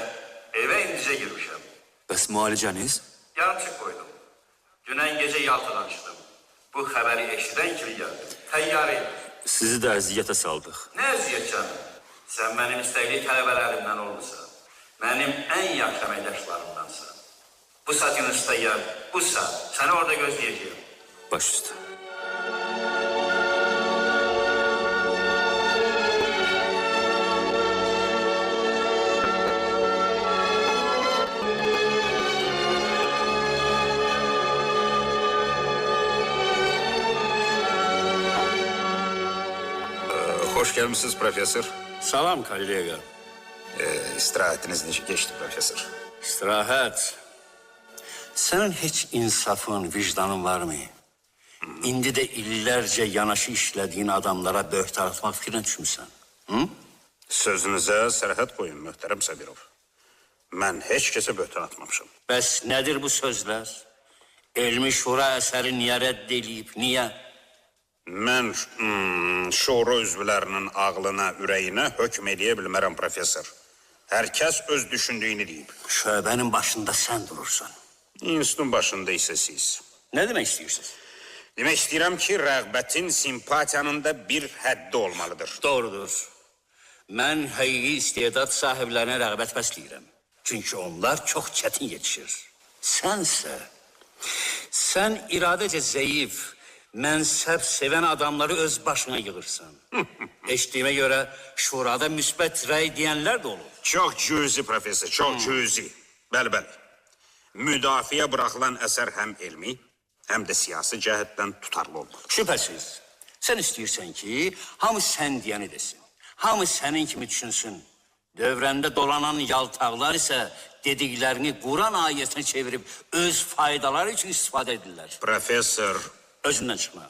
evə indicə girmişəm. Bəs müalicəniz? Yarımçıq qoydum. Dünən gecə yaltıdan çıxdım. Bu xəbəri eşidən kimi gəldim. Təyyarə idim. Sizi də əziyyətə saldıq. Nə əziyyət canım? Sən mənim istəkli tələbələrimdən olmuşsan. Mənim ən yaxşı əməkdaşlarımdansan. Bu saat Yunus'tayım, bu saat. Səni orada gözləyəcəyim. Baş üstə. Hoş gelmişsiniz profesör. Salam kollega. İstirahatiniz necə geçti profesör? İstirahət. Sənin heç insafın, vicdanın varmı? İndi də illərcə yanaşı işlədiyin adamlara böhtan atmaq fikrinə düşmüsən. Hı? Sözünüzə sərhəd qoyun möhtərəm Sabirov. Mən heç kəsə böhtan atmamışam. Bəs nədir bu sözlər? Elmi şura əsəri niyə rədd eləyib, niyə? Mən şura üzvlərinin ağlına, ürəyinə hökm edə bilmərəm profesör. Hər kəs öz düşündüyünü deyib. Şöbənin başında sən durursan. İnstitutun başında isə siz. Nə demək istəyirsiniz? Demək istəyirəm ki, rəğbətin, simpatiyanın da bir həddi olmalıdır. Doğrudur. Mən həqiqi istedad sahiblərinə rəğbət bəsləyirəm. Çünki onlar çox çətin yetişir. Sən iradəcə zəif, mənsəb sevən adamları öz başına yığırsan. Eşitdiyimə görə şurada müsbət rəy deyənlər də olur. Çox cüzi profesör, çox cüzi. Bəli. Müdafiə buraxılan əsər həm elmi, həm də siyasi cəhətdən tutarlı olmalı. Şübhəsiz. Sən istəyirsən ki, hamı sən deyəni desin. Hamı sənin kimi düşünsün. Dövrəndə dolanan yaltaqlar isə dediklərini Quran ayəsinə çevirib öz faydaları üçün istifadə edirlər. Profesör, Özündən çıxma.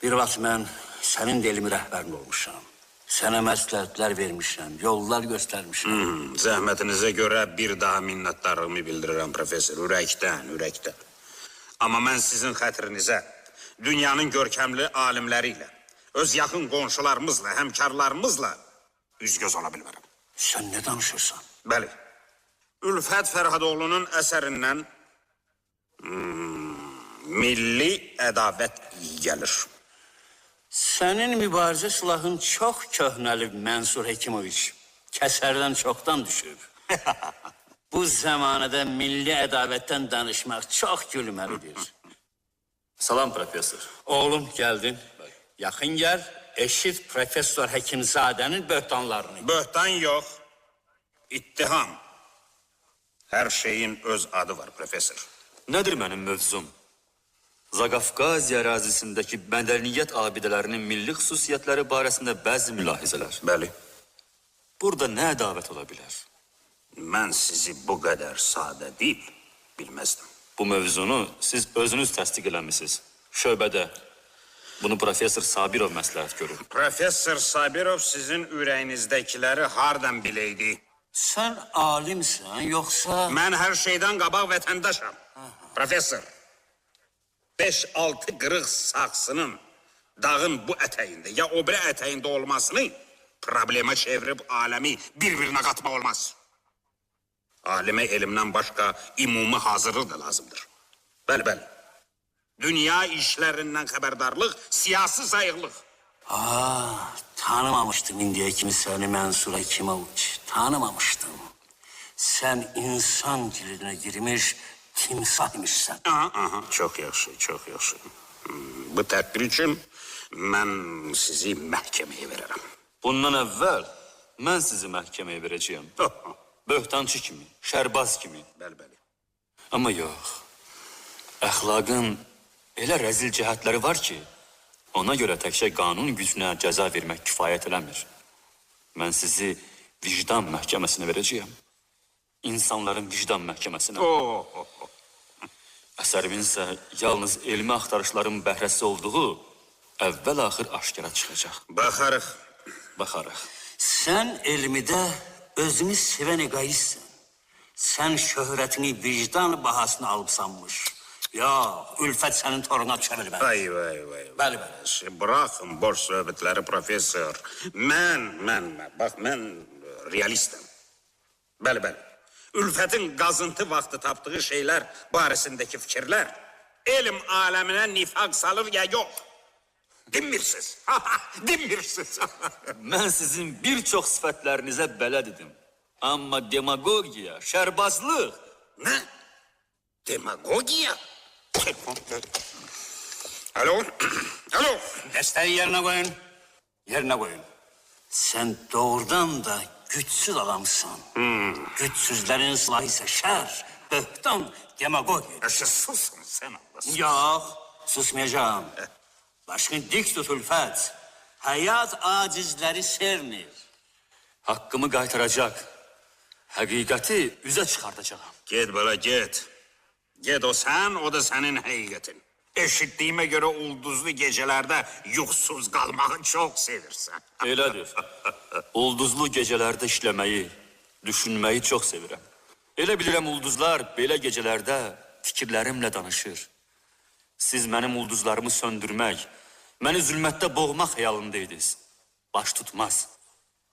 Bir vaxt mən sənin də elmi rəhbərin olmuşam. Sənə məsləhətlər vermişəm, yollar göstərmişəm. zəhmətinizə görə bir daha minnətdarlığımı bildirirəm profesör, ürəkdən. Amma mən sizin xətrinizə, dünyanın görkəmli alimləri ilə, öz yaxın qonşularımızla, həmkarlarımızla üz-göz ola bilmərəm. Sən nə danışırsan? Bəli, Ülfət Fərhadoğlu'nun əsərindən milli ədavət iyi gəlir. Sənin mübarizə silahın çox köhnəlib Mənsur Həkimoviç. Kəsərdən çoxdan düşüb. Bu zamanada milli ədavətdən danışmaq çox gülməlidir. Salam professor. Oğlum gəldin. Yaxın gəl, eşit Professor Həkimzadənin böhtanlarını. Böhtan yox, ittiham. Hər şeyin öz adı var, professor. Nədir mənim mövzum? Zaqafqaziya ərazisindəki mədəniyyət abidələrinin milli xüsusiyyətləri barəsində bəzi mülahizələr. Bəli, Burada nə ədavət ola bilər? mən sizi bu qədər sadə deyil, bilməzdim. Bu mövzunu siz özünüz təsdiq eləmisiniz. Şöbədə. Bunu professor Sabirov məsləhət görür. Professor Sabirov sizin ürəyinizdəkiləri hardan biləydi? Sən alimsən, yoxsa... Mən hər şeydən qabaq vətəndaşam. Professor, 5-6 qırıq saksının dağın bu ətəyində ya o biri ətəyində olmasını problema çevirib aləmi bir-birinə qatmaq olmaz. Alimə elmdən başqa ümumi hazırlıq da lazımdır. Bəli, bəli. Dünya işlərindən xəbərdarlıq, siyasi sayıqlıq. Tanımamışdım indiyə kimi səni Mənsur Həkimoviç. Tanımamışdım. Sən insan dilinə girmiş timsah imişsən. Aha, çox yaxşı, çox yaxşı. Bu tədbir üçün mən sizi məhkəməyə verərəm. Bundan əvvəl mən sizi məhkəməyə verəcəyəm. Böhtançı kimi, şərbaz kimi. Bəli, bəli. Amma yox. Əxlaqın elə rəzil cəhətləri var ki, ona görə təkcə qanun gücünə cəza vermək kifayət eləmir. Mən sizi vicdan məhkəməsinə verəcəyəm. İnsanların vicdan məhkəməsinə. Əsərimin isə yalnız elmi axtarışların bəhrəsi olduğu əvvəl-axır aşkara çıxacaq. Baxarıq. Baxarıq. Sən elmidə özünü sevən egoistsən. Sən şöhrətini vicdan bahasına alıb sanmış. Yox, ülfət sənin toruna düşə bilməz. Vay. Bəli. Bırakın boş söhbətləri, professor. Bax, mən realistəm. Bəli. Ülfətin qazıntı vaxtı tapdığı şeylər barəsindəki fikirlər elm aləminə nifaq salır ya yox. Dinmirsiniz. Dinmirsiniz. Mən sizin bir çox sifətlərinizə bələd idim. Amma demagogiya, şərbazlıq... Nə? Demagogiya? Alo? Dəstəyi yerinə qoyun. Yerinə qoyun. Sən doğrudan da gücsüz adamsan. Gücsüzlərin silahı isə şər, böhtan, demagogiya. Susun sən Allah'ın. Yox, susmayacağım. Başını dik tut Ülfət. Həyat acizləri sernir. Haqqımı qaytaracaq. Həqiqəti üzə çıxardacağam. Get bala, get. Get o sən, o da sənin həqiqətin. Eşitdiyimə görə ulduzlu gecələrdə yuxsuz qalmağı çox sevirsən. Elədir. Ulduzlu gecələrdə işləməyi, düşünməyi çox sevirəm. Elə bilirəm ulduzlar belə gecələrdə fikirlərimlə danışır. Siz mənim ulduzlarımı söndürmək, məni zülmətdə boğmaq xəyalındaydınız. Baş tutmaz.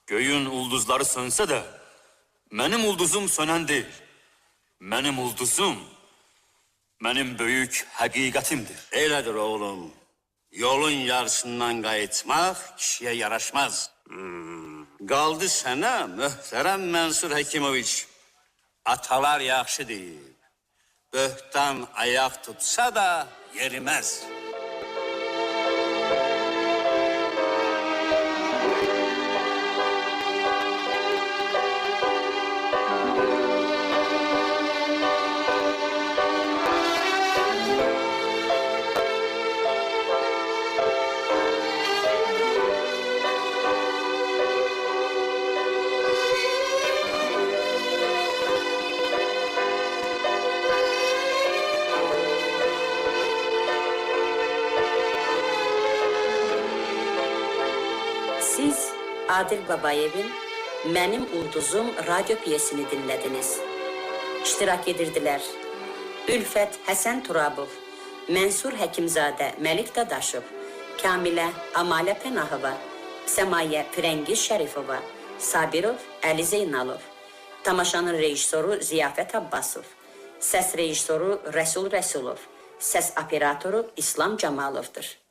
Göyün ulduzları sönsə də, mənim ulduzum sönən deyil. Mənim ulduzum, mənim böyük həqiqətimdir. Elədir oğlum. Yolun yarısından qayıtmaq kişiyə yaraşmaz. Qaldı sənə möhtərəm Mənsur Həkimoviç. Atalar yaxşı deyib. Böhtan ayaq tutsa da yeriməz. Siz Adil Babayevin Mənim Ulduzum radyo piyesini dinlədiniz. İştirak edirdilər Ülfət Həsən Turabov, Mənsur Həkimzadə Məlik Dadaşov, Kamilə Amalə Pənahova, Səmayə Firəngiz Şərifova, Sabirov Əli Zeynalov, tamaşanın rejissoru Ziyafət Abbasov, səs rejissoru Rəsul Rəsulov, səs operatoru İslam Camalovdur.